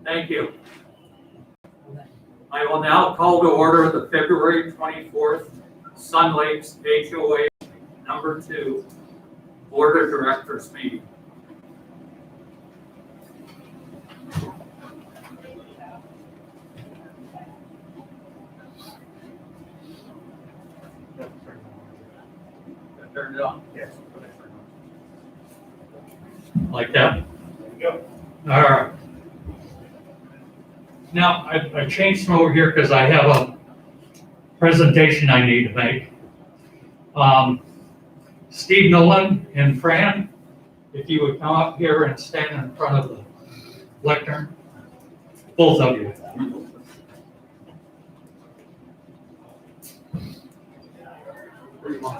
Thank you. I will now call to order the February 24th Sun Lakes HOA number 2 Board of Directors meeting. Turn it on. Yes. Like that? Go. All right. Now, I changed from over here because I have a presentation I need to make. Steve Nolan and Fran, if you would come up here and stand in front of the lectern, both of you.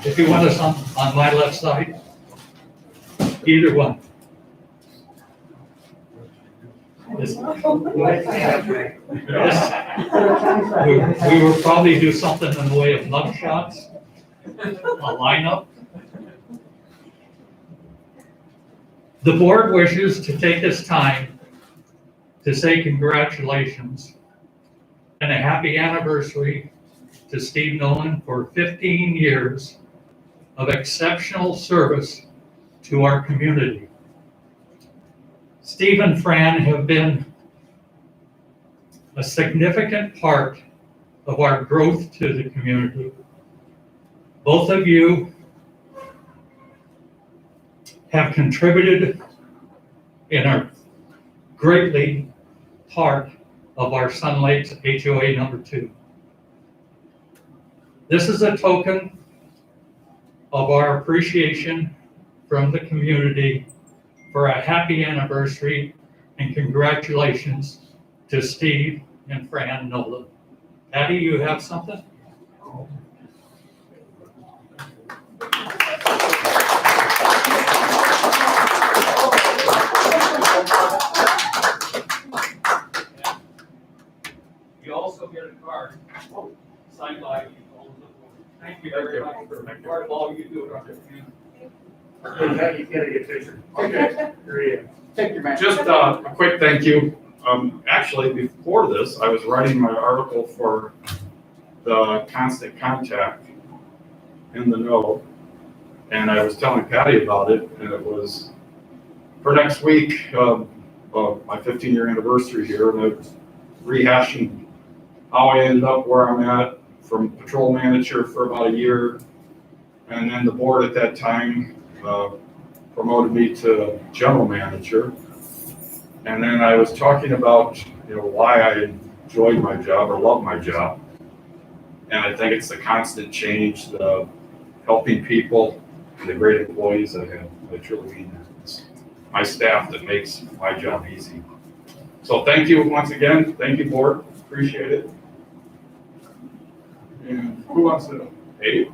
If you want us on my left side, either one. This- we will probably do something in the way of mug shots, a lineup. The board wishes to take this time to say congratulations and a happy anniversary to Steve Nolan for 15 years of exceptional service to our community. Steve and Fran have been a significant part of our growth to the community. Both of you have contributed and are greatly part of our Sun Lakes HOA number 2. This is a token of our appreciation from the community for a happy anniversary and congratulations to Steve and Fran Nolan. Patty, you have something? You also get a card signed by you. Thank you very much for part of all you do around the community. You gotta get a picture. Okay, here he is. Take your man. Just a quick thank you. Actually, before this, I was writing my article for the Constant Contact in the Know, and I was telling Patty about it, and it was for next week, my 15-year anniversary here, and I was rehashing how I ended up where I'm at, from patrol manager for about a year, and then the board at that time promoted me to general manager. And then I was talking about, why I enjoyed my job or love my job. And I think it's the constant change, the helping people, and the great employees I have. I truly mean that. It's my staff that makes my job easy. So thank you once again. Thank you, board. Appreciate it. And who wants to? Hey.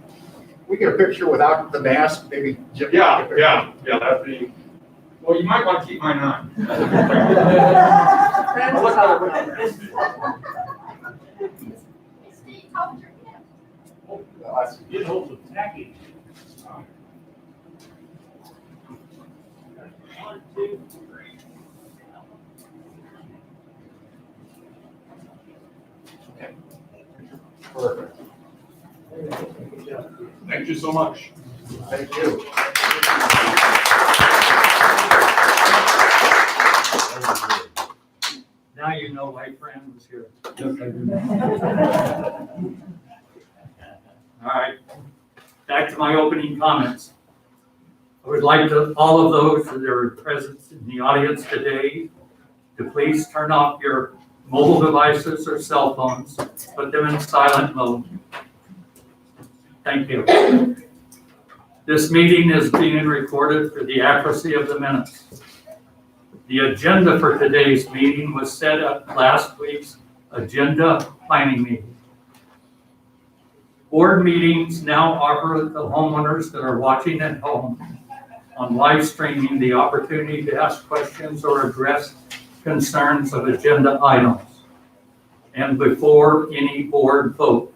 We get a picture without the mask, maybe. Jim, Yeah, that'd be, well, you might want to keep mine on. Steve, hold your hand. Get hold of tacky. 1, 2, 3. Perfect. Thank you so much. Thank you. Now you know why Fran was here. All right, back to my opening comments. I would like all of those that are present in the audience today to please turn off your mobile devices or cell phones, put them in silent mode. Thank you. This meeting is being recorded for the accuracy of the minutes. The agenda for today's meeting was set at last week's agenda planning meeting. Board meetings now offer the homeowners that are watching at home on live streaming the opportunity to ask questions or address concerns of agenda items and before any board vote.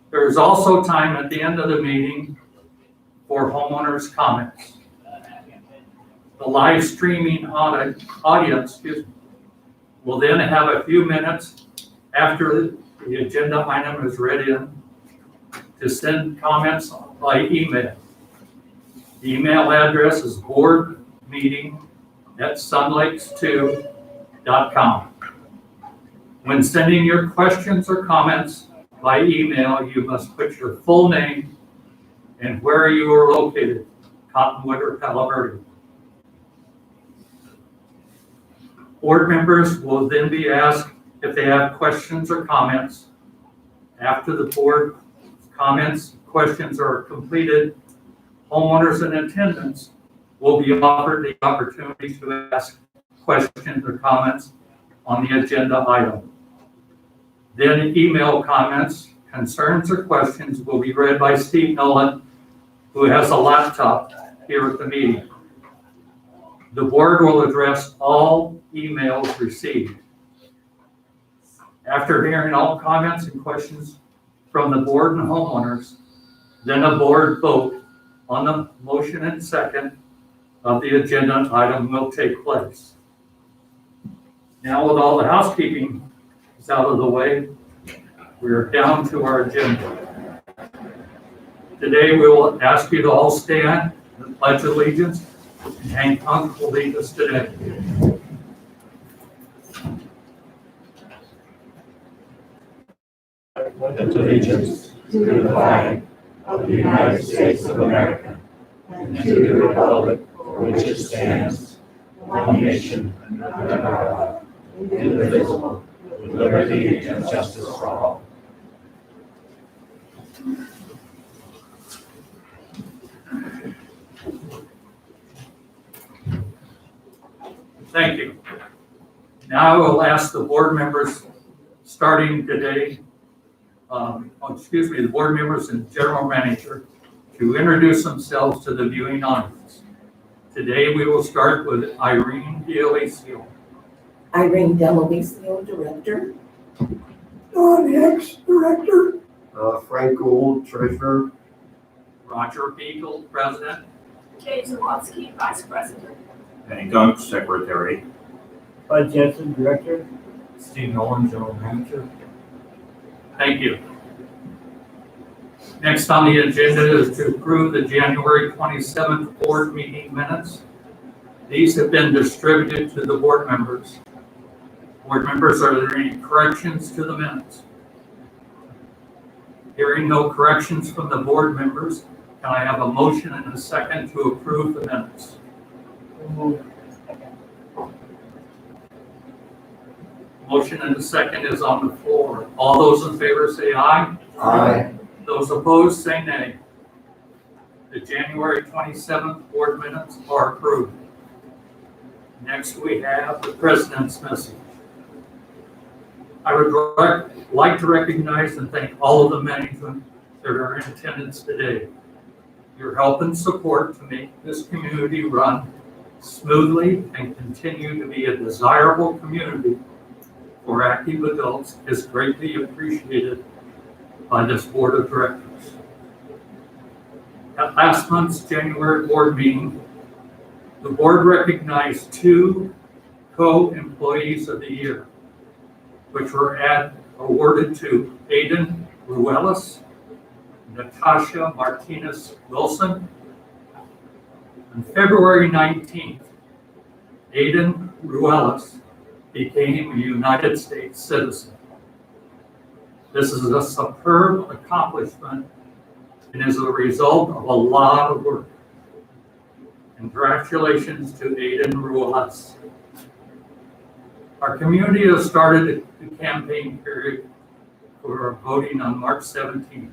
There is also time at the end of the meeting for homeowners' comments. The live streaming audience We'll then have a few minutes after the agenda item is ready to send comments by email. The email address is boardmeeting@sunlakes2.com. When sending your questions or comments by email, you must put your full name and where you are located, Cottonwood or Palo Verde. Board members will then be asked if they have questions or comments. After the board comments, questions are completed, homeowners in attendance will be offered the opportunity to ask questions or comments on the agenda item. Then email comments, concerns, or questions will be read by Steve Nolan, who has a laptop here at the meeting. The board will address all emails received. After hearing all comments and questions from the board and homeowners, then a board vote on the motion and second of the agenda item will take place. Now, with all the housekeeping is out of the way, we're down to our agenda. Today, we will ask you to all stand and pledge allegiance, and Hank Punk will lead us today. Pledge allegiance to the flag of the United States of America and to the republic for which it stands, one nation, under God, indivisible, with liberty and justice for all. Thank you. Now I will ask the board members, starting today, the board members and general manager to introduce themselves to the viewing audience. Today we will start with Irene D'Alicio. Irene D'Alicio, Director. Don Hicks, Director. Frank Gould, Treasurer. Roger Beagle, President. Jay Zawadzki, Vice President. Penny Gunk, Secretary. Bud Jensen, Director. Steve Nolan, General Manager. Thank you. Next on the agenda is to approve the January 27th board meeting minutes. These have been distributed to the board members. Board members, are there any corrections to the minutes? Hearing no corrections from the board members, can I have a motion and a second to approve the minutes? Motion and a second is on the floor. All those in favor say aye. Aye. Those opposed say nay. The January 27th board minutes are approved. Next, we have the president's message. I would like to recognize and thank all of the management that are in attendance today. Your help and support to make this community run smoothly and continue to be a desirable community for active adults is greatly appreciated by this board of directors. At last month's January board meeting, the board recognized 2 co-employees of the year, which were awarded to Aiden Ruelas, Natasha Martinez Wilson. On February 19th, Aiden Ruelas became a United States citizen. This is a superb accomplishment and is a result of a lot of work. Congratulations to Aiden Ruelas. Our community has started the campaign period for voting on March 17th.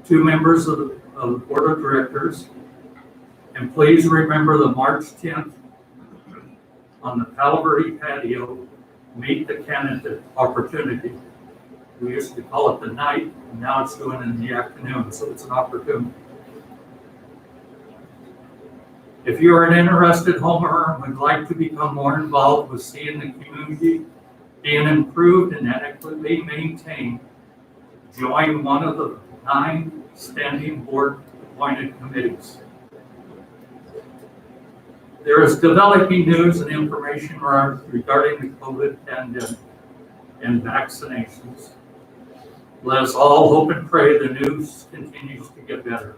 2 members of the board of directors, and please remember the March 10th on the Palo Verde patio, meet the candidate opportunity. We used to call it the night, and now it's doing it in the afternoon, so it's an opportunity. If you are an interested homeowner and would like to become more involved with seeing the community being improved and adequately maintained, join one of the 9 standing board appointed committees. There is developing news and information regarding the COVID pandemic and vaccinations. Let us all hope and pray the news continues to get better.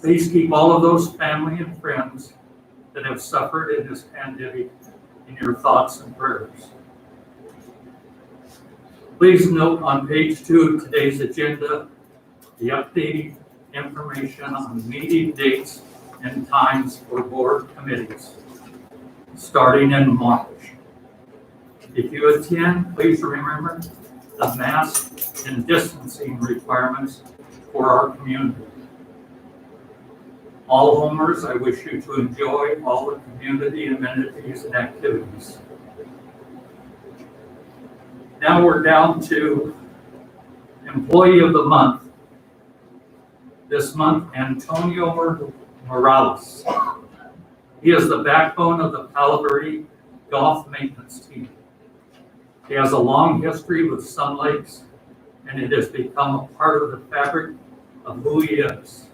Please keep all of those family and friends that have suffered in this pandemic in your thoughts and prayers. Please note on page 2 of today's agenda the updated information on meeting dates and times for board committees starting in March. If you attend, please remember the mask and distancing requirements for our community. All homers, I wish you to enjoy all the community amenities and activities. Now we're down to Employee of the Month. This month, Antonio Morales. He is the backbone of the Palo Verde golf maintenance team. He has a long history with Sun Lakes, and it has become a part of the fabric of who he is.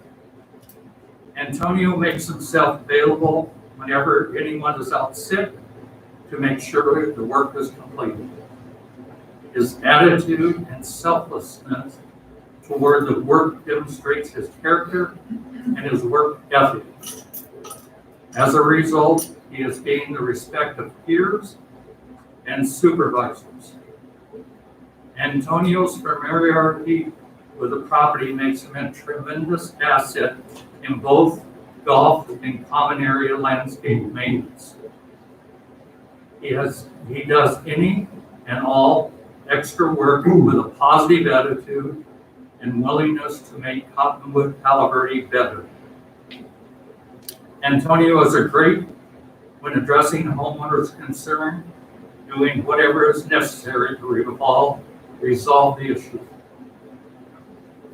Antonio makes himself available whenever anyone is out sick to make sure the work is completed. His attitude and selflessness toward the work demonstrates his character and his work ethic. As a result, he has gained the respect of peers and supervisors. Antonio's familiarity with the property makes him a tremendous asset in both golf and common area landscape maintenance. He does any and all extra work with a positive attitude and willingness to make Cottonwood Palo Verde better. Antonio is a great when addressing homeowners' concern, doing whatever is necessary to resolve the issue.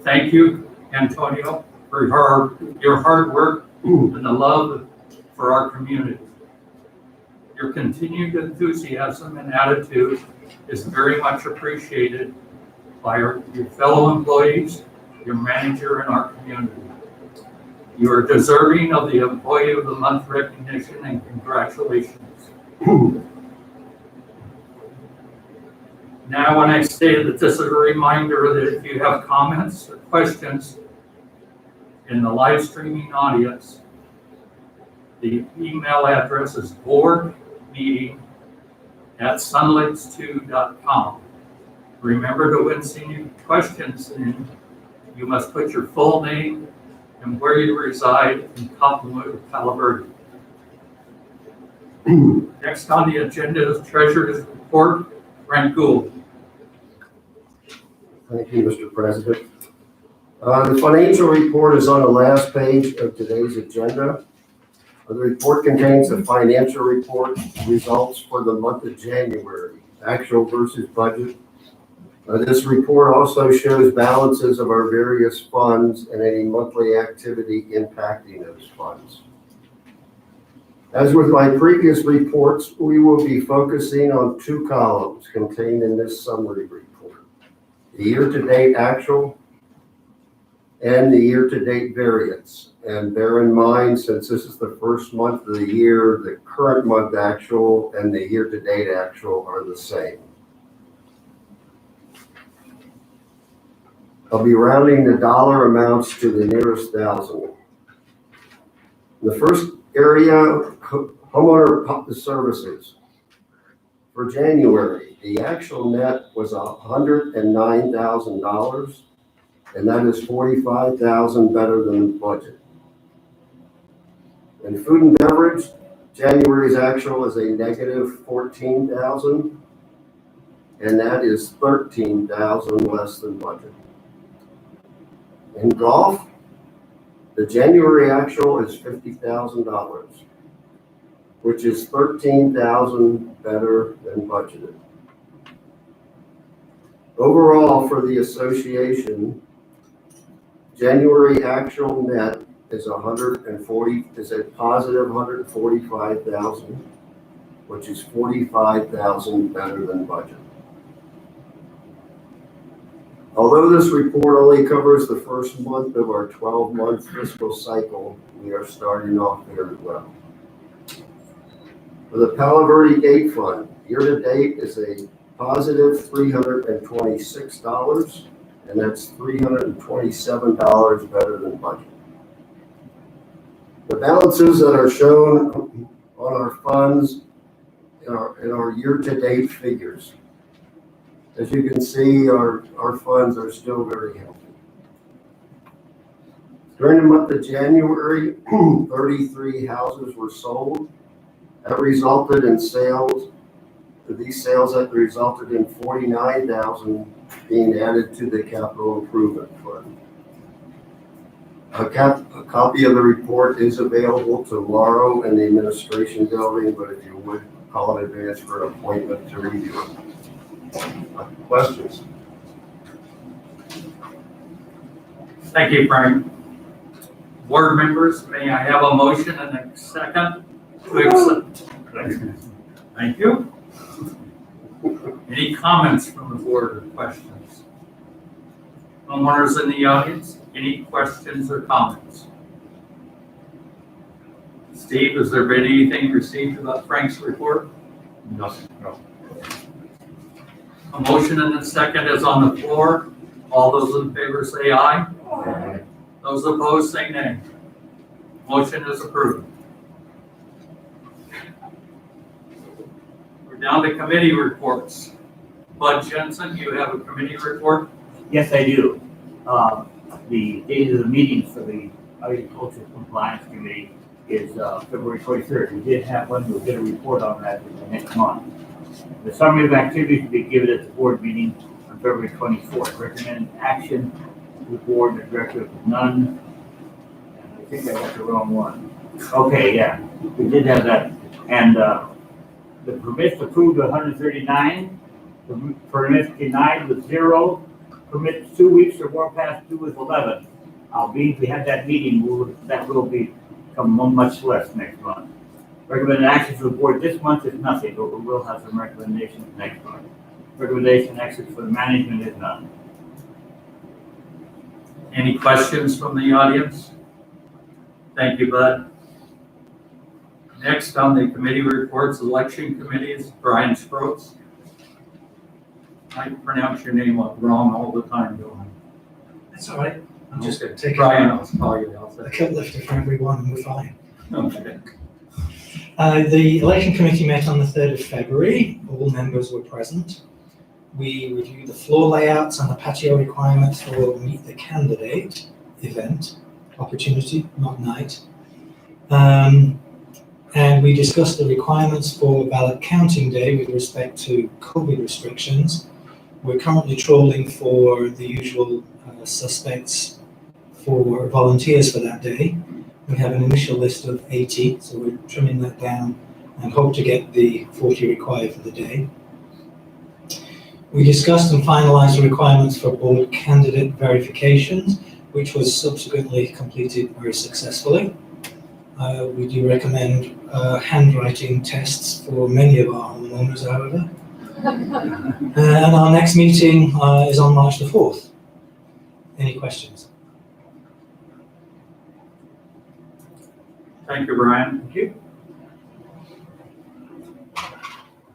Thank you, Antonio, for your hard work and the love for our community. Your continued enthusiasm and attitude is very much appreciated by your fellow employees, your manager, and our community. You are deserving of the Employee of the Month recognition, and congratulations. Now, when I say that this is a reminder that if you have comments or questions in the live streaming audience, the email address is boardmeeting@sunlakes2.com. Remember to when sending questions in, you must put your full name and where you reside in Cottonwood, Palo Verde. Next on the agenda is Treasurer's Report, Frank Gould. Thank you, Mr. President. The financial report is on the last page of today's agenda. The report contains the financial report results for the month of January, actual versus budget. This report also shows balances of our various funds and any monthly activity impacting those funds. As with my previous reports, we will be focusing on 2 columns contained in this summary report: the year-to-date actual and the year-to-date variance. And bear in mind, since this is the first month of the year, the current month actual and the year-to-date actual are the same. I'll be rounding the dollar amounts to the nearest thousand. The first area, homeowner services. For January, the actual net was $109,000, and that is $45,000 better than the budget. In food and beverage, January's actual is a negative $14,000, and that is $13,000 less than budget. In golf, the January actual is $50,000, which is $13,000 better than budgeted. Overall, for the association, January actual net is a positive $145,000, which is $45,000 better than budget. Although this report only covers the first month of our 12-month fiscal cycle, we are starting off very well. For the Palo Verde Gate Fund, year-to-date is a positive $326, and that's $327 better than budget. The balances that are shown on our funds in our year-to-date figures. As you can see, our funds are still very healthy. During the month of January, 33 houses were sold. That resulted in sales. These sales that resulted in $49,000 being added to the capital improvement fund. A copy of the report is available tomorrow in the administration building, but if you would call in advance for an appointment to review it. Questions? Thank you, Frank. Board members, may I have a motion and a second to accept? Thank you. Any comments from the board or questions? Homeowners in the audience, any questions or comments? Steve, has there been anything received about Frank's report? Nothing, no. A motion and a second is on the floor. All those in favor say aye. Aye. Those opposed say nay. Motion is approved. We're down to committee reports. Bud Jensen, you have a committee report? Yes, I do. The date of the meeting for the Agricultural Compliance Committee is February 23rd. We did have one, we'll get a report on that in the next month. The summary of activities will be given at the board meeting on February 24th. Recommended action to the board, the director of none. I think I got the wrong one. Okay, yeah, we did have that. And the permits approved 139, the permits denied with 0, permits 2 weeks or more past due with 11. Albeit we had that meeting, that will become much less next month. Recommended action for the board this month is nothing, but we will have some recommendations next month. Recommendation action for the management is none. Any questions from the audience? Thank you, Bud. Next on the committee reports, election committees, Brian Sproats. I pronounce your name wrong all the time, don't I? That's all right. I'm just Okay. taking Brian, I'll call you. I'll a say. kill lifter for everyone and we're fine. Okay. The election committee met on the 3rd of February. All members were present. We reviewed the floor layouts and the patio requirements for Meet the Candidate event, opportunity, not night. And we discussed the requirements for ballot counting day with respect to COVID restrictions. We're currently trawling for the usual suspects for volunteers for that day. We have an initial list of 80, so we're trimming that down and hope to get the 40 required for the day. We discussed and finalized the requirements for board candidate verifications, which was subsequently completed very successfully. We do recommend handwriting tests for many of our homeowners, however. And our next meeting is on March the 4th. Any questions? Thank you, Brian. Thank you.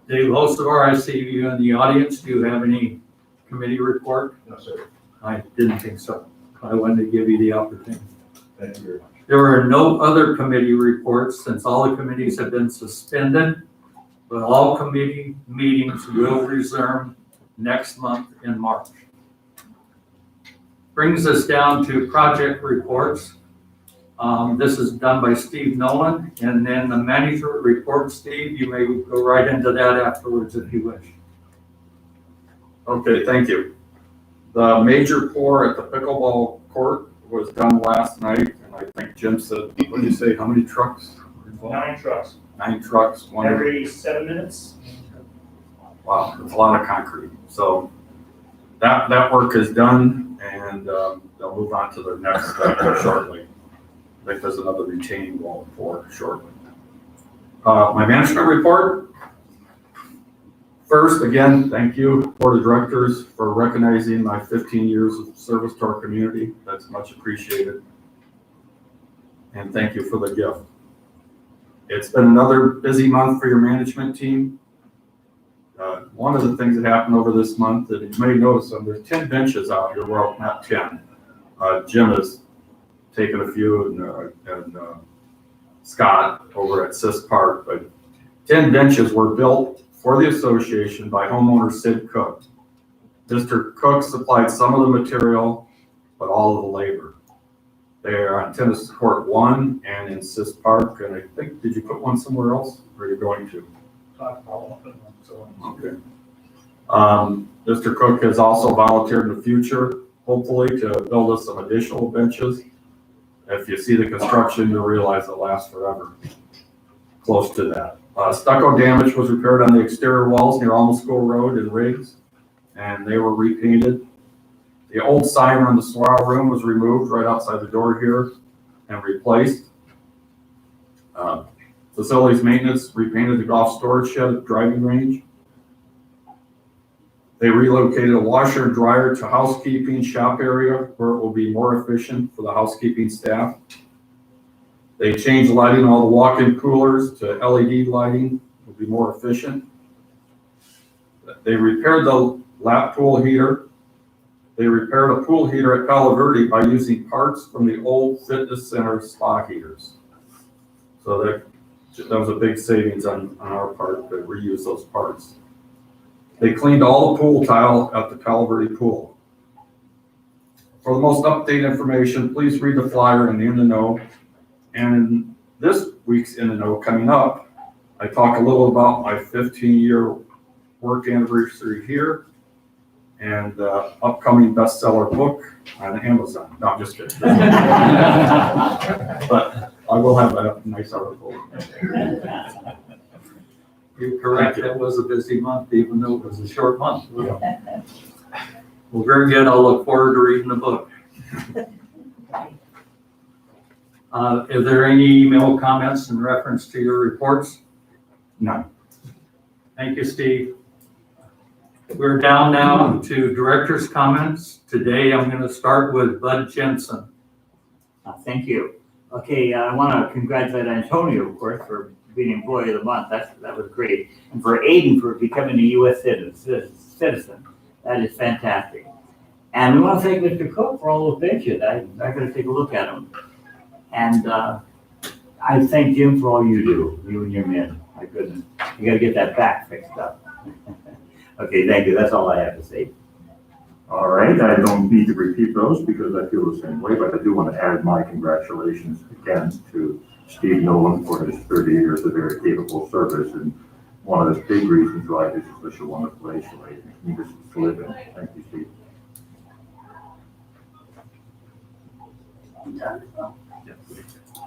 Dave Hosevar, I see you in the audience. Do you have any committee report? No, sir. I didn't think so. I wanted to give you the opportunity. Thank you very much. There are no other committee reports since all the committees have been suspended, but all committee meetings will resume next month in March. Brings us down to project reports. This is done by Steve Nolan, and then the manager report. Steve, you may go right into that afterwards if you wish. Okay, thank you. The major pour at the pickleball court was done last night, and I think Jim said, what did you say, how many trucks were involved? 9 trucks. 9 trucks, one. Every 7 minutes? Wow, it's a lot of concrete. So that work is done, and they'll move on to the next step shortly. I think there's another retaining wall for shortly. My management report. First, again, thank you, Board of Directors, for recognizing my 15 years of service to our community. That's much appreciated. And thank you for the gift. It's been another busy month for your management team. One of the things that happened over this month that you may notice, there's 10 benches out here, well, not 10. Jim has taken a few and Scott over at Sis Park, but 10 benches were built for the association by homeowner Sid Cook. Mr. Cook supplied some of the material, but all of the labor. They are on Tennis Court 1 and in Sis Park, and I think, did you put one somewhere else, or are you going to? Okay. Mr. Cook has also volunteered in the future, hopefully, to build us some additional benches. If you see the construction, you'll realize it'll last forever. Close to that. Stucco damage was repaired on the exterior walls near Alma School Road in Riggs, and they were repainted. The old sign on the Sorrel room was removed right outside the door here and replaced. Facilities maintenance repainted the golf storage shed at the driving range. They relocated a washer and dryer to housekeeping shop area where it will be more efficient for the housekeeping staff. They changed lighting on all the walk-in coolers to LED lighting, will be more efficient. They repaired the lap pool heater. They repaired a pool heater at Palo Verde by using parts from the old fitness center spa heaters. So that was a big savings on our part to reuse those parts. They cleaned all the pool tile at the Palo Verde pool. For the most updated information, please read the flyer in the In the Know. And in this week's In the Know coming up, I talk a little about my 15-year work anniversary here and the upcoming bestseller book on Amazon. No, I'm just kidding. But I will have a nice article. You're correct, it was a busy month, even though it was a short month. Well, very good, I'll look forward to reading the book. Is there any email comments in reference to your reports? None. Thank you, Steve. We're down now to director's comments. Today, I'm going to start with Bud Jensen. Thank you. Okay, I want to congratulate Antonio, of course, for being Employee of the Month. That was great. And for Aiden for becoming a U.S. citizen. That is fantastic. And we want to thank Mr. Cook for all those benches. I'm going to take a look at them. And I thank Jim for all you do, you and your men. My goodness. You got to get that back fixed up. Okay, thank you. That's all I have to say. All right, I don't need to repeat those because I feel the same way, but I do want to add my congratulations again to Steve Nolan for his 30 years of very capable service, and one of the big reasons why this is such a wonderful place to live in. Thank you, Steve.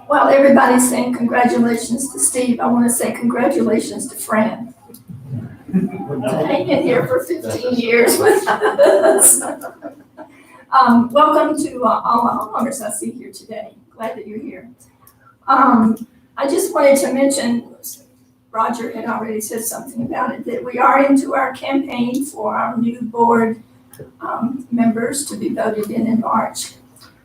Well, everybody's saying congratulations to Steve. I want to say congratulations to Fran. Hanging here for 15 years with us. Welcome to all the homeowners I see here today. Glad that you're here. I just wanted to mention, Roger had already said something about it, that we are into our campaign for our new board members to be voted in March.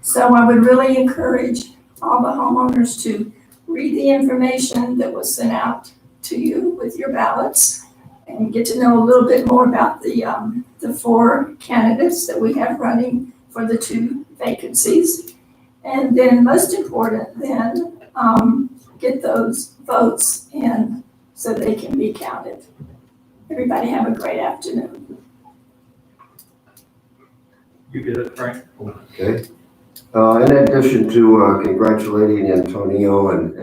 So I would really encourage all the homeowners to read the information that was sent out to you with your ballots and get to know a little bit more about the 4 candidates that we have running for the 2 vacancies. And then most important then, get those votes in so they can be counted. Everybody have a great afternoon. You get it, Frank? Okay. In addition to congratulating Antonio and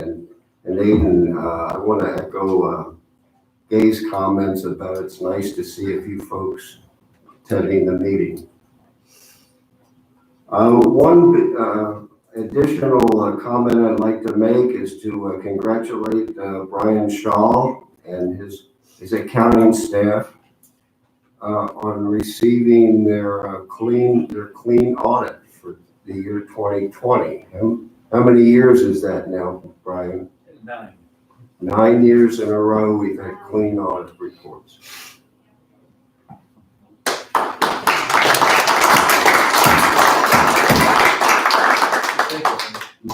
Aiden, I want to echo Gay's comments about it's nice to see a few folks attending the meeting. One additional comment I'd like to make is to congratulate Brian Shaw and his accounting staff on receiving their clean audit for the year 2020. How many years is that now, Brian? 9. 9 years in a row we've had clean audit reports.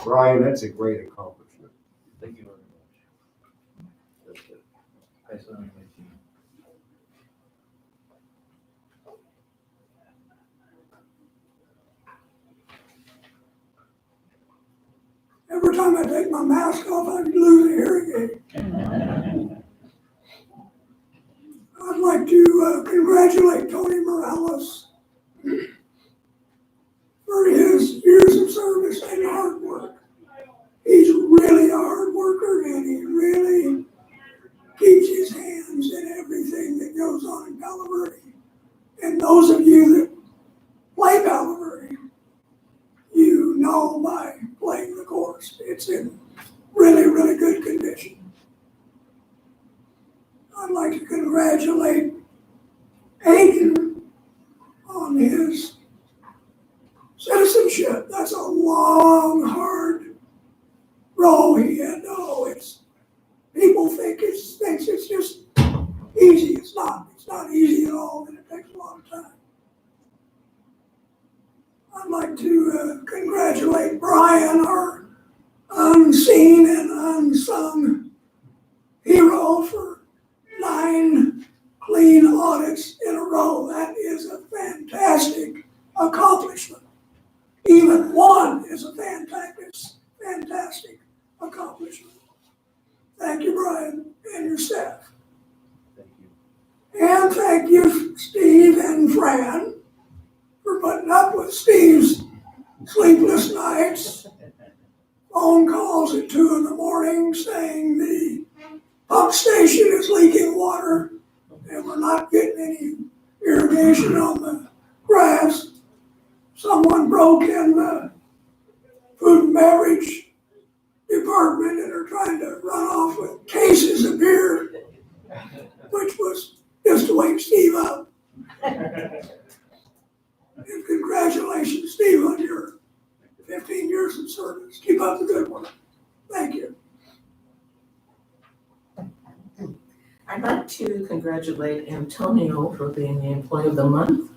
Brian, that's a great accomplishment. Thank you very much. Every time I take my mask off, I lose a hearing aid. I'd like to congratulate Tony Morales for his years of service and hard work. He's really a hard worker, and he really keeps his hands in everything that goes on in Palo Verde. And those of you that play Palo Verde, you know by playing the course, it's in really, really good condition. I'd like to congratulate Aiken on his citizenship. That's a long, hard road he had. No, people think it's just easy. It's not. It's not easy at all, and it takes a lot of time. I'd like to congratulate Brian, our unseen and unsung hero, for 9 clean audits in a row. That is a fantastic accomplishment. Even one is a fantastic accomplishment. Thank you, Brian, and your staff. Thank you. And thank you, Steve and Fran, for putting up with Steve's sleepless nights, phone calls at 2 in the morning saying the pump station is leaking water and we're not getting any irrigation on the grass. Someone broke in the food and beverage department and are trying to run off with cases of beer, which was just to wake Steve up. And congratulations, Steve, on your 15 years of service. Keep up the good work. Thank you. I'd like to congratulate Antonio for being the Employee of the Month.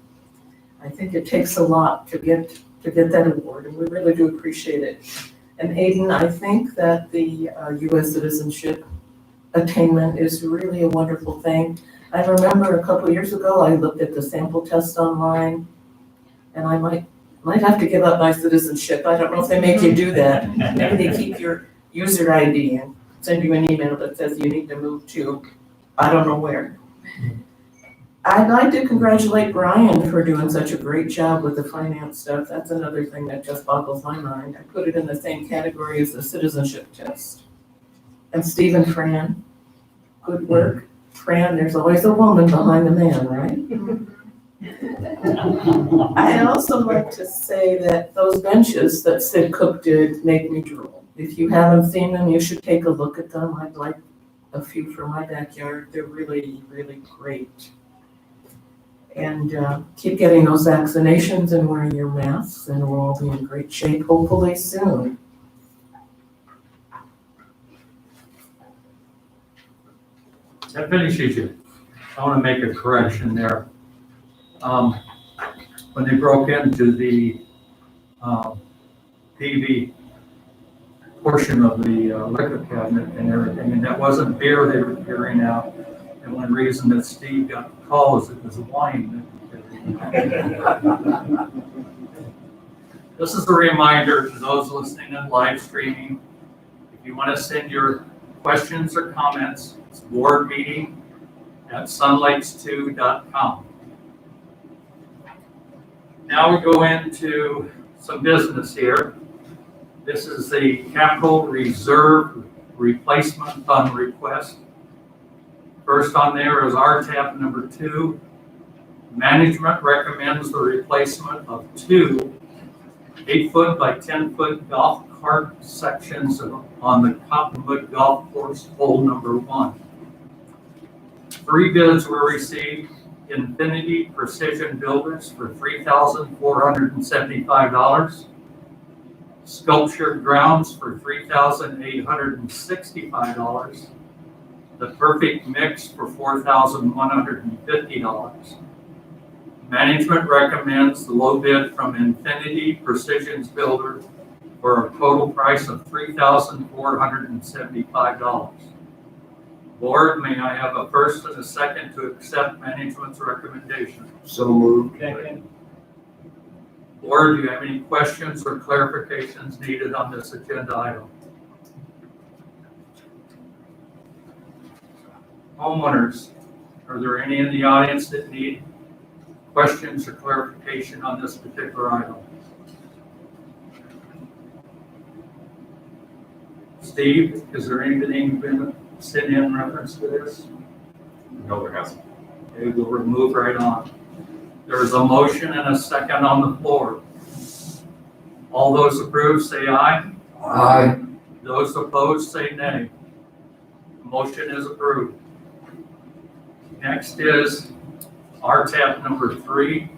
I think it takes a lot to get that award, and we really do appreciate it. And Hayden, I think that the U.S. citizenship attainment is really a wonderful thing. I remember a couple of years ago, I looked at the sample test online, and I might have to give up my citizenship. I don't know if they make you do that. Maybe they keep your user ID and send you an email that says you need to move to, I don't know where. I'd like to congratulate Brian for doing such a great job with the finance stuff. That's another thing that just boggles my mind. I put it in the same category as the citizenship test. And Steve and Fran, good work. Fran, there's always a woman behind the man, right? I'd also like to say that those benches that Sid Cook did make me drool. If you haven't seen them, you should take a look at them. I'd like a few for my backyard. They're really, really great. And keep getting those vaccinations and wearing your masks, and we'll all be in great shape, hopefully soon. That finishes you. I want to make a correction there. When they broke into the TV portion of the liquor cabinet and everything, and that wasn't beer they were carrying out. And one reason that Steve got the call is it was wine. This is a reminder to those listening and live streaming. If you want to send your questions or comments, it's board meeting at sunlights2.com. Now we go into some business here. This is the Capital Reserve Replacement Fund request. First on there is RTAP number 2. Management recommends the replacement of 2 8-foot by 10-foot golf cart sections on the Cottonwood Golf Course hole number 1. 3 bids were received. Infinity Precision Builders for $3,475. Sculpture Grounds for $3,865. The Perfect Mix for $4,150. Management recommends the low bid from Infinity Precision Builder for a total price of $3,475. Board, may I have a first and a second to accept management's recommendation? So moved. Second. Board, do you have any questions or clarifications needed on this agenda item? Homeowners, are there any in the audience that need questions or clarification on this particular item? Steve, is there anything been sent in reference to this? No, there hasn't. Okay, we'll move right on. There's a motion and a second on the floor. All those approved, say aye. Aye. Those opposed, say nay. Motion is approved. Next is RTAP number 3.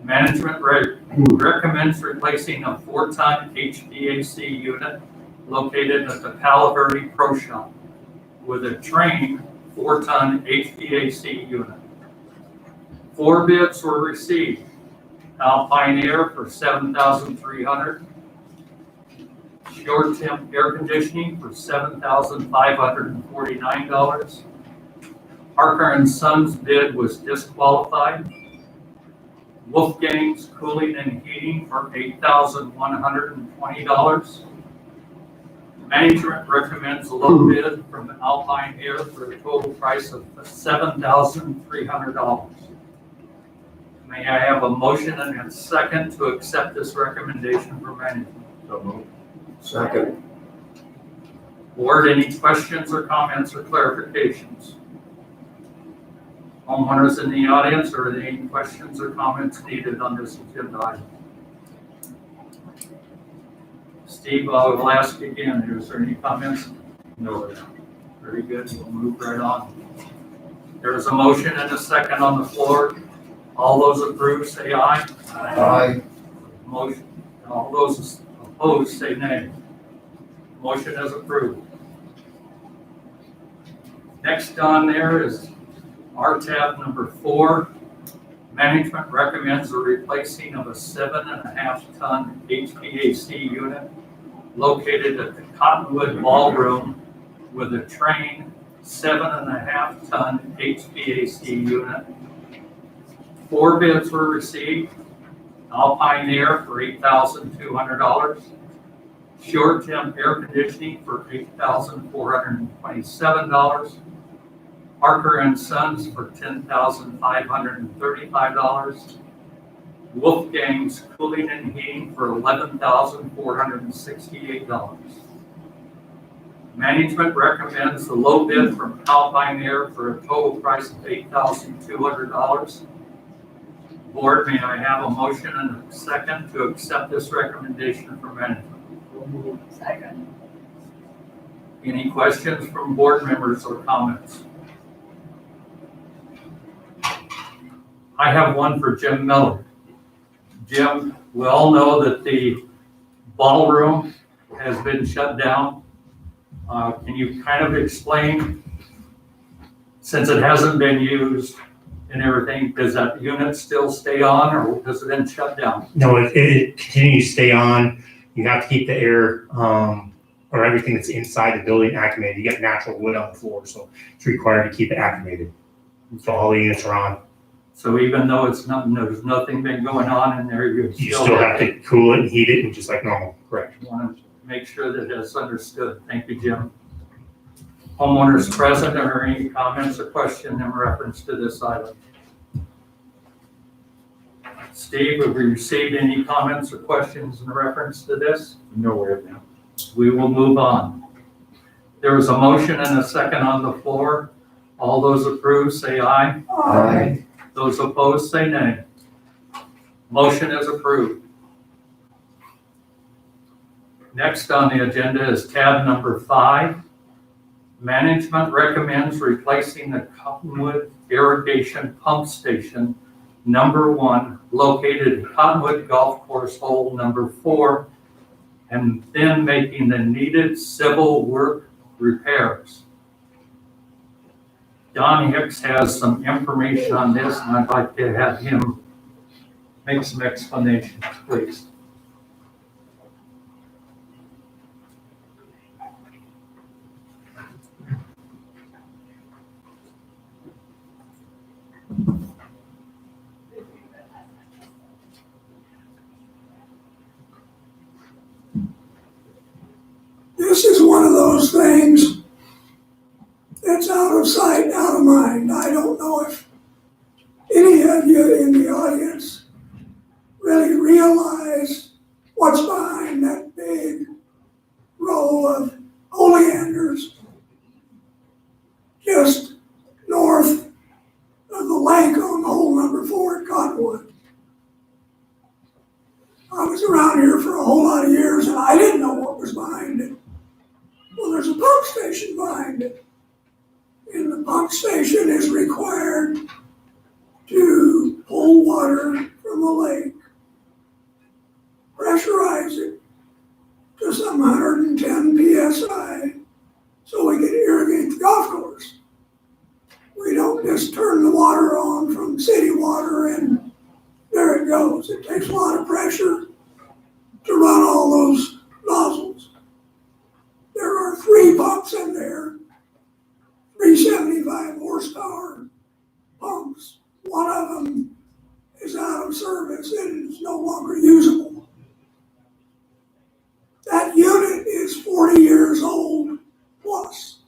Management recommends replacing a 4-ton HVAC unit located at the Palo Verde Pro Shop with a Trane 4-ton HVAC unit. 4 bids were received. Alpine Air for $7,300. Short Temp Air Conditioning for $7,549. Parker and Sons bid was disqualified. Wolfgang's Cooling and Heating for $8,120. Management recommends a low bid from Alpine Air for a total price of $7,300. May I have a motion and a second to accept this recommendation from management? So moved. Second. Board, any questions or comments or clarifications? Homeowners in the audience, are there any questions or comments needed on this agenda item? Steve, I will ask again, is there any comments? No, there Very good, we'll move right on. There is a motion and a second on the floor. All those approved, say aye. Aye. Motion, all those opposed, say nay. Motion is approved. Next on there is RTAP number 4. Management recommends the replacing of a 7.5-ton HVAC unit located at the Cottonwood Ballroom with a Trane 7.5-ton HVAC unit. 4 bids were received. Alpine Air for $8,200. Short Temp Air Conditioning for $8,427. Parker and Sons for $10,535. Wolfgang's Cooling and Heating for $11,468. Management recommends the low bid from Alpine Air for a total price of $8,200. Board, may I have a motion and a second to accept this recommendation from management? Second. Any questions from board members or comments? I have one for Jim Miller. Jim, we all know that the ballroom has been shut down. Can you kind of explain, since it hasn't been used and everything, does that unit still stay on or has it been shut down? No, it continues to stay on. You have to keep the air or everything that's inside the building acclimated. You got natural wood on the floor, so it's required to keep it acclimated. So all the units are on. So even though it's not, there's nothing been going on in there, You still have to cool it and heat it and just like normal. Correct. Want to make sure that it's understood. Thank you, Jim. Homeowners present, are there any comments or questions in reference to this item? Steve, have we received any comments or questions in reference to this? No, we have not. We will move on. There is a motion and a second on the floor. All those approved, say aye. Aye. Those opposed, say nay. Motion is approved. Next on the agenda is tab number 5. Management recommends replacing the Cottonwood Irrigation Pump Station number 1 located at Cottonwood Golf Course hole number 4 and then making the needed civil work repairs. Don Hicks has some information on this, and I'd like to have him make some explanations, please. those things, it's out of sight, out of mind. I don't know if any of you in the audience really realize what's behind that big row of oleanders just north of the lake on hole number 4 at Cottonwood. I was around here for a whole lot of years and I didn't know what was behind it. Well, there's a pump station behind it. And the pump station is required to pull water from the lake, pressurize it to some 110 psi so we can irrigate the golf course. We don't just turn the water on from city water and there it goes. It takes a lot of pressure to run all those nozzles. There are 3 pumps in there, 375 horsepower pumps. One of them is out of service and is no longer usable. That unit is 40 years old plus.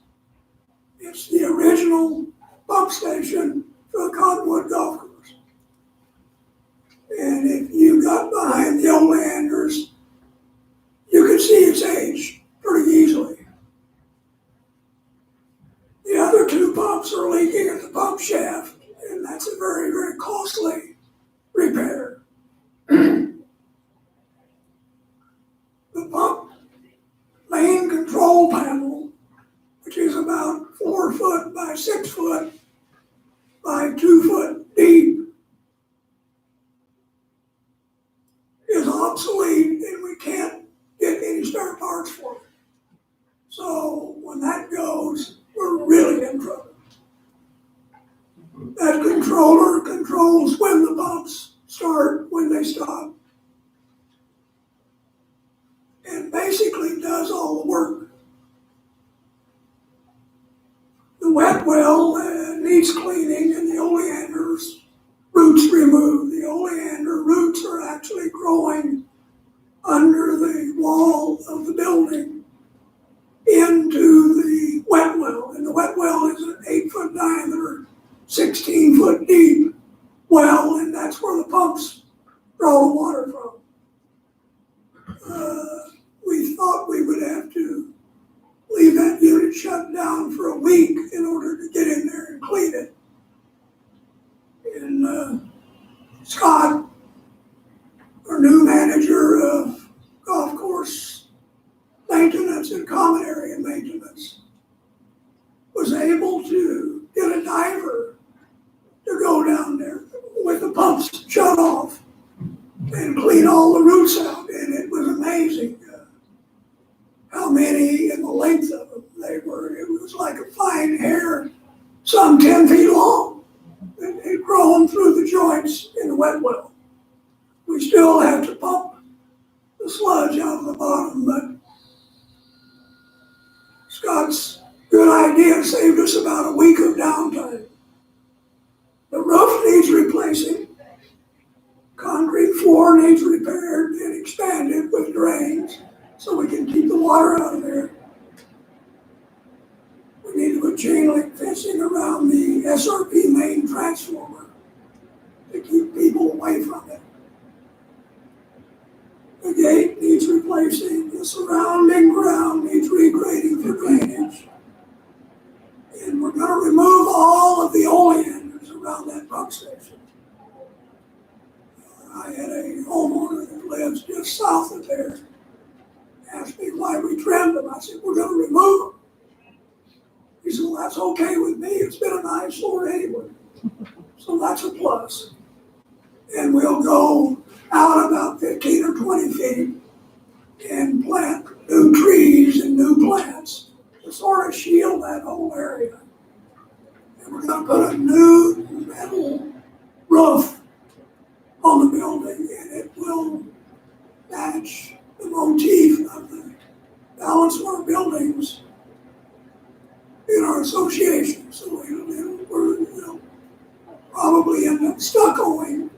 It's the original pump station for the Cottonwood Golf Course. And if you got behind the oleanders, you could see its age pretty easily. The other 2 pumps are leaking at the pump shaft, and that's a very, very costly repair. The pump main control panel, which is about 4 foot by 6 foot by 2 foot deep, is obsolete and we can't get any spare parts for it. So when that goes, we're really in trouble. That controller controls when the pumps start, when they stop, and basically does all the work. The wet well needs cleaning and the oleanders roots removed. The oleander roots are actually growing under the wall of the building into the wet well. And the wet well is an 8 foot diameter, 16 foot deep well, and that's where the pumps draw the water from. We thought we would have to leave that unit shut down for a week in order to get in there and clean it. And Scott, our new manager of golf course maintenance and common area maintenance, was able to get a diver to go down there with the pumps shut off and clean all the roots out. And it was amazing how many and the length of them they were. It was like a fine hair, some 10 feet long. It had grown through the joints in the wet well. We still have to pump the sludge out of the bottom, but Scott's good idea saved us about a week of downtime. The roof needs replacing. Concrete floor needs repaired and expanded with drains so we can keep the water out of there. We need to put chain link fencing around the SRP main transformer to keep people away from it. The gate needs replacing. The surrounding ground needs regrading for drainage. And we're going to remove all of the oleanders around that pump station. I had a homeowner that lives just south of there asked me why we trimmed them. I said, we're going to remove them. He said, well, that's okay with me. It's been an eyesore anyway. So that's a plus. And we'll go out about 15 or 20 feet and plant new trees and new plants to sort of shield that whole area. And we're going to put a new metal roof on the building, and it will match the motif of the balance of our buildings in our association. So we'll probably end up stuccoing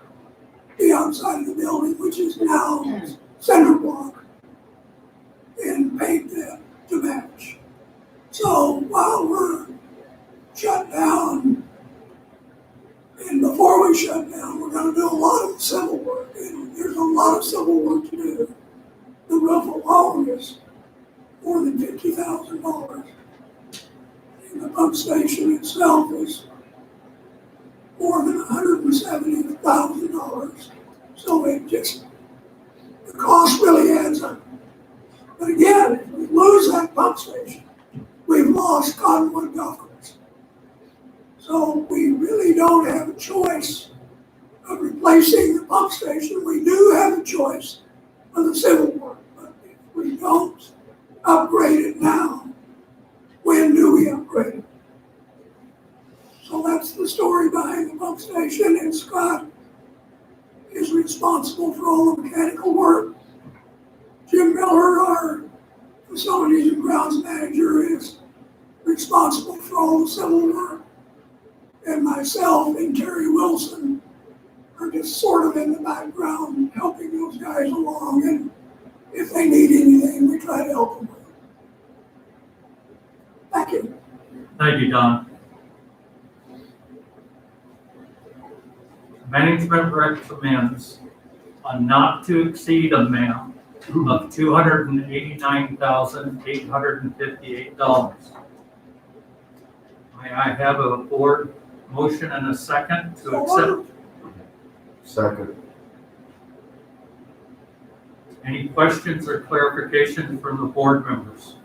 the outside of the building, which is now center block, and paint that to match. shut down, we're gonna do a lot of civil work, and there's a lot of civil work to do. The roof alone is more than $50,000. And the pump station itself is more than $170,000. So it just, the cost really adds up. But again, if we lose that pump station, we've lost Cottonwood Golf Course. So we really don't have a choice of replacing the pump station. We do have a choice of the civil work, but if we don't upgrade it now, when do we upgrade it? So that's the story behind the pump station, and Scott is responsible for all the mechanical work. Jim Miller, our facilities and grounds manager, is responsible for all the civil work. And myself and Terry Wilson are just sort of in the background helping those guys along. And if they need anything, we try to help them with it. Thank you. Thank you, Don. Management recommends a not to exceed amount of $289,858. May I have a board motion and a second to accept? Second. Any questions or clarifications from the board members?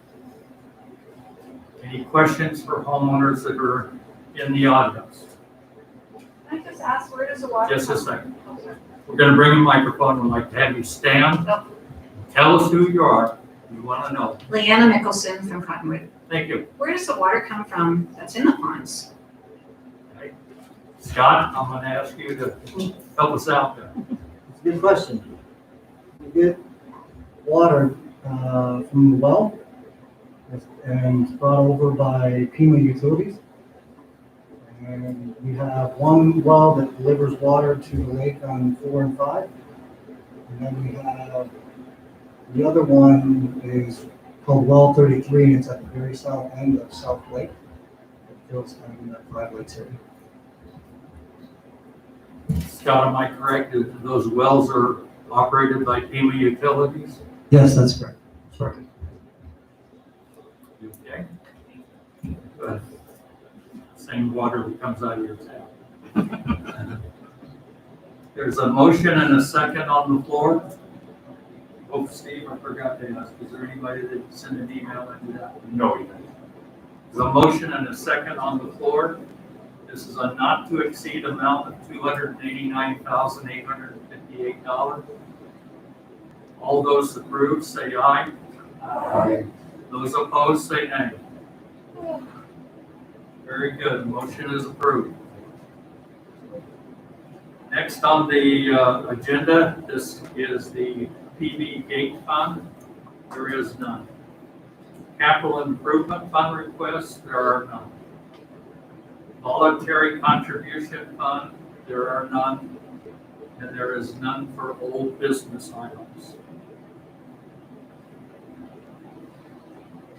Any questions for homeowners that are in the audience? Can I just ask, where does the water Just a come second. from? Okay. We're going to bring a microphone. We'd like to have you stand. Tell us who you are. We want to know. Leanna Mickelson from Cottonwood. Thank you. Where does the water come from that's in the ponds? Scott, I'm going to ask you to help us out there. It's a good question. We get water from the well, and it's brought over by Pima Utilities. And we have one well that delivers water to the lake on 4 and 5. And then we have the other one is called Well 33, and it's at the very south end of South Lake. It fills kind of in that 5 Lakes area. Scott, am I correct? that Those wells are operated by Pima Utilities? Yes, that's correct. Sorry. Okay. Good. Same water that comes out of your tap. There's a motion and a second on the floor. Oh, Steve, I forgot to ask, is there anybody that sent an email into that? No, you didn't. There's a motion and a second on the floor. This is a not to exceed amount of $289,858. All those approved, say aye. Aye. Those opposed, say nay. Very good, motion is approved. Next on the agenda, this is the PV Gate Fund. There is none. Capital Improvement Fund requests, there are none. Voluntary Contribution Fund, there are none. And there is none for old business items.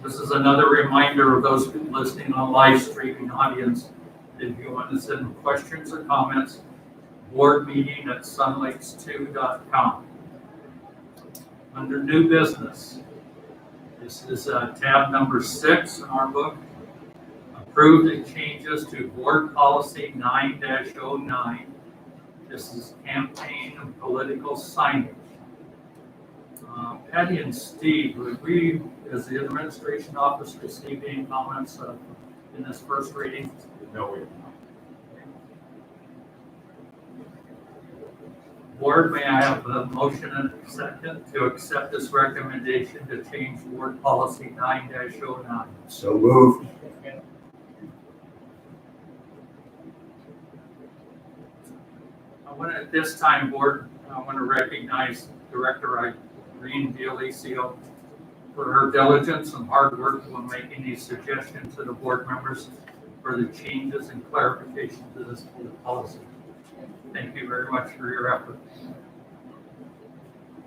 This is another reminder of those listening on live streaming audience, that if you want to send questions or comments, boardmeeting@sunlakes2.com. Under new business, this is tab number 6 in our book. Approve the changes to board policy 9-09. This is campaign and political signage. Patty and Steve, would we, as the administration office, receive any comments in this first reading? No, we have not. Board, may I have a motion and a second to accept this recommendation to change board policy 9-09? So moved. I want to, at this time, board, I want to recognize Director Irene D'Alicio for her diligence and hard work when making these suggestions to the board members for the changes and clarification to this board policy. Thank you very much for your effort.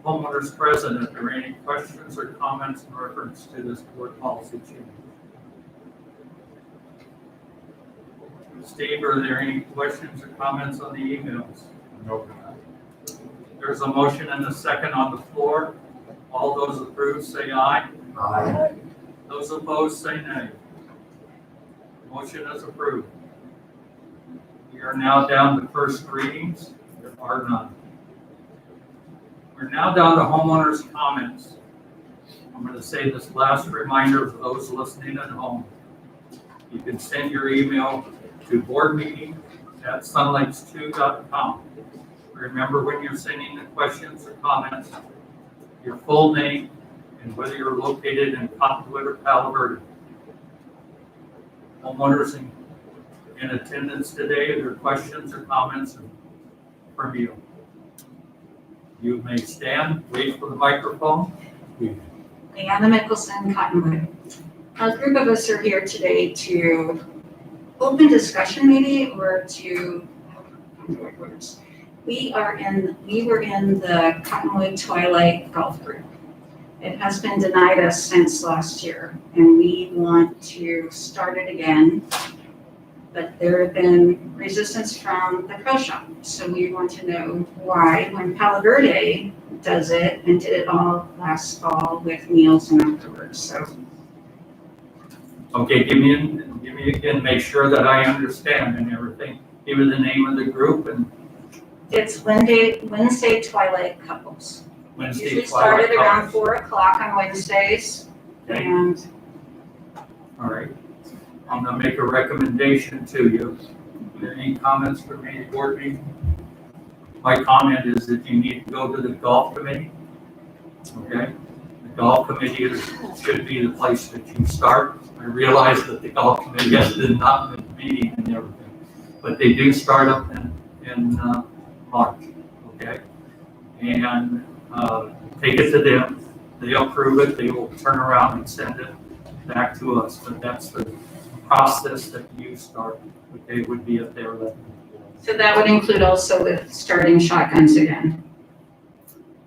Homeowners present, if there are any questions or comments in reference to this board policy change? Steve, are there any questions or comments on the emails? No. There's a motion and a second on the floor. All those approved, say aye. Aye. Those opposed, say nay. Motion is approved. We are now down to first readings. There are none. We're now down to homeowners' comments. I'm going to say this last reminder for those listening at home. You can send your email to boardmeeting@sunlights2.com. Remember, when you're sending the questions or comments, your full name and whether you're located in Cottonwood or Palo Verde. Homeowners in attendance today, are there questions or comments from you? You may stand, wait for the microphone. Leanna Mickelson, Cottonwood. A group of us are here today to open discussion maybe, or to, we were in the Cottonwood Twilight Golf Group. It has been denied us since last year, and we want to start it again. But there have been resistance from the pro shop, so we want to know why, when Palo Verde does it and did it all last fall with meals and afterwards. So Okay, give me again, make sure that I understand and everything. Give me the name of the group and it's Wednesday Twilight Couples. Wednesday. Usually Twilight started around Couples. 4:00 on Wednesdays, Okay. and All right. I'm gonna make a recommendation to you. Are there any comments from any board meeting? My comment is that you need to go to the golf committee. Okay? The golf committee should be the place that you start. I realize that the golf committee has not been meeting and everything, but they do start up in March, okay? And take it to them. They approve it, they will turn around and send it back to us, but that's the process that you start, okay, would be at their level. so that would include also with starting shotguns again.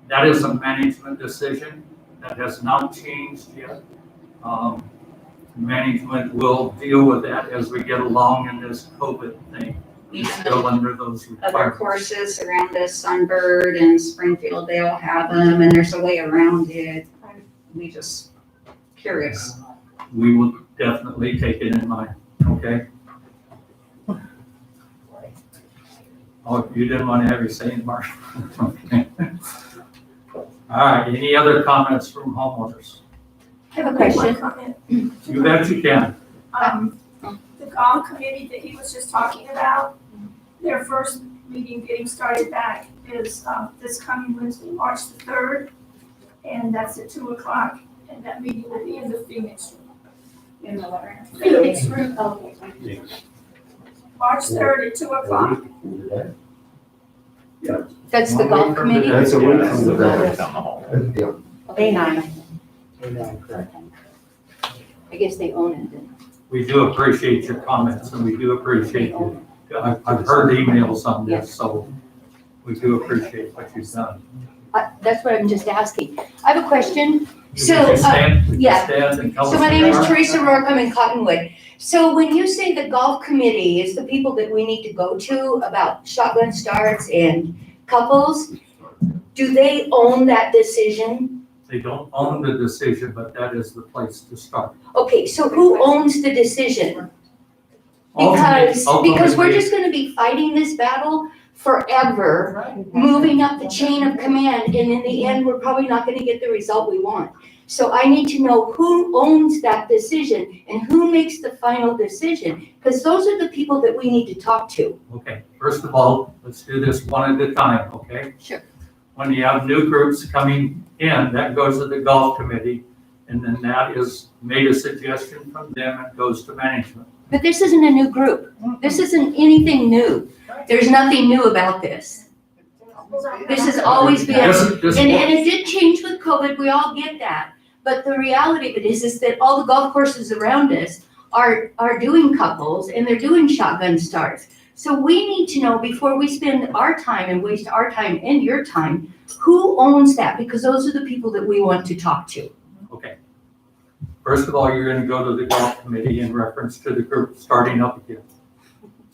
That is a management decision. That has not changed yet. Management will deal with that as we get along in this COVID thing. We're Even still though under those other requirements. courses around us, Sunbird and Springfield, they all have them, and there's a way around it. We just curious. We will definitely take it in mind, okay? Oh, you didn't want to have your say in March? Okay. All right, any other comments from homeowners? I have a question. Comment. You bet you can. The golf committee that he was just talking about, their first meeting getting started back is, this coming Wednesday, March the 3rd. And that's at 2:00, and that meeting will be in the Phoenix room. In the water. Phoenix room, Okay. March 3rd at 2:00. That's the golf committee? That's a week from the back. Yeah. A9. I guess they own it then. We do appreciate your comments and we do appreciate you. I've heard emails on this, so we do appreciate what you've done. That's what I'm just asking. I have a question. Would So, you stand- would you yeah. stand and tell So us my who name you is are? Teresa Rourke, I'm in Cottonwood. So when you say the golf committee is the people that we need to go to about shotgun starts and couples, do they own that decision? They don't own the decision, but that is the place to start. Okay, so who owns the decision? Because we're Ultimately- just gonna be fighting this battle forever, moving up the chain of command, and in the end, we're probably not gonna get the result we want. So I need to know who owns that decision and who makes the final decision, because those are the people that we need to talk to. Okay, first of all, let's do this one at a time, okay? Sure. When you have new groups coming in, that goes to the golf committee, and then that is made a suggestion from them and goes to management. But this isn't a new group. This isn't anything new. There's nothing new about this. This has always been, This- and it did change with COVID, we all get that. But the reality of it is that all the golf courses around us are doing couples and they're doing shotgun starts. So we need to know before we spend our time and waste our time and your time, who owns that? Because those are the people that we want to talk to. Okay. First of all, you're gonna go to the golf committee in reference to the group starting up again.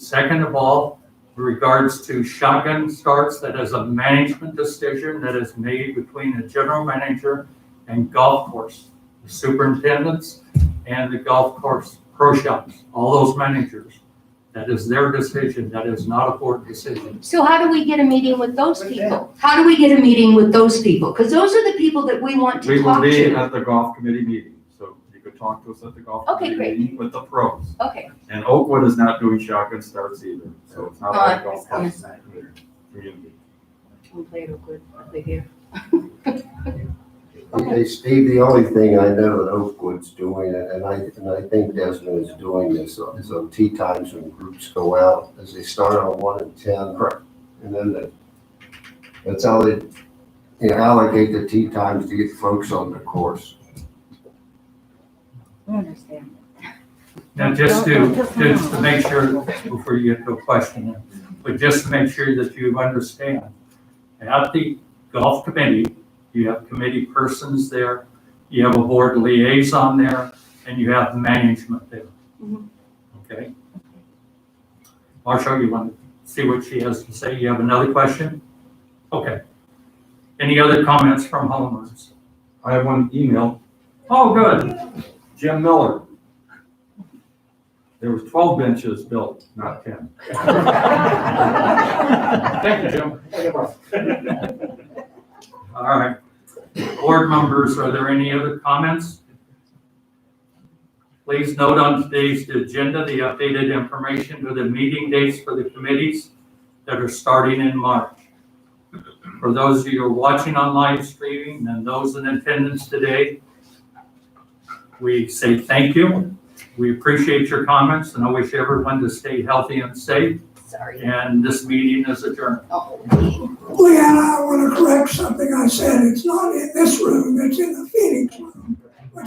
Second of all, in regards to shotgun starts, that is a management decision that is made between the general manager and golf course, the superintendents and the golf course pro shops, all those managers. That is their decision. That is not a board decision. So how do we get a meeting with those people? How do we get a meeting with those people? Because those are the people that we want We to will talk be to. at the golf committee meeting, so you could talk to us at the golf Okay, committee great. meeting with the pros. Okay, And Oakwood is not doing shotgun starts either, so it's not like golf yes. course community. I'll play it good, I'll play here. Hey, Steve, the only thing I know that Oakwood's doing, and I think Desmond is doing this, is on tee times when groups go out, as they start on 1 and 10. Correct. And then that's how they, allocate the tee times to get folks on the course. I understand. Now, just to make sure, before you get to a question, but just to make sure that you understand, at the golf committee, you have committee persons there, you have a board liaison there, and you have management there. Mhm. Okay? Marshall, you want to see what she has to say? You have another question? Okay. Any other comments from homeowners? I have one email, Oh, good. Jim Miller. There was 12 benches built, not 10. Thank you, Jim. All right. Board members, are there any other comments? Please note on today's agenda the updated information for the meeting dates for the committees that are starting in March. For those of you who are watching on live streaming and those in attendance today, we say thank you. We appreciate your comments and I wish everyone to stay healthy and safe. Sorry. And this meeting is adjourned. Oh, Leanna, I want to correct something I said. It's not in this room, it's in the Phoenix room.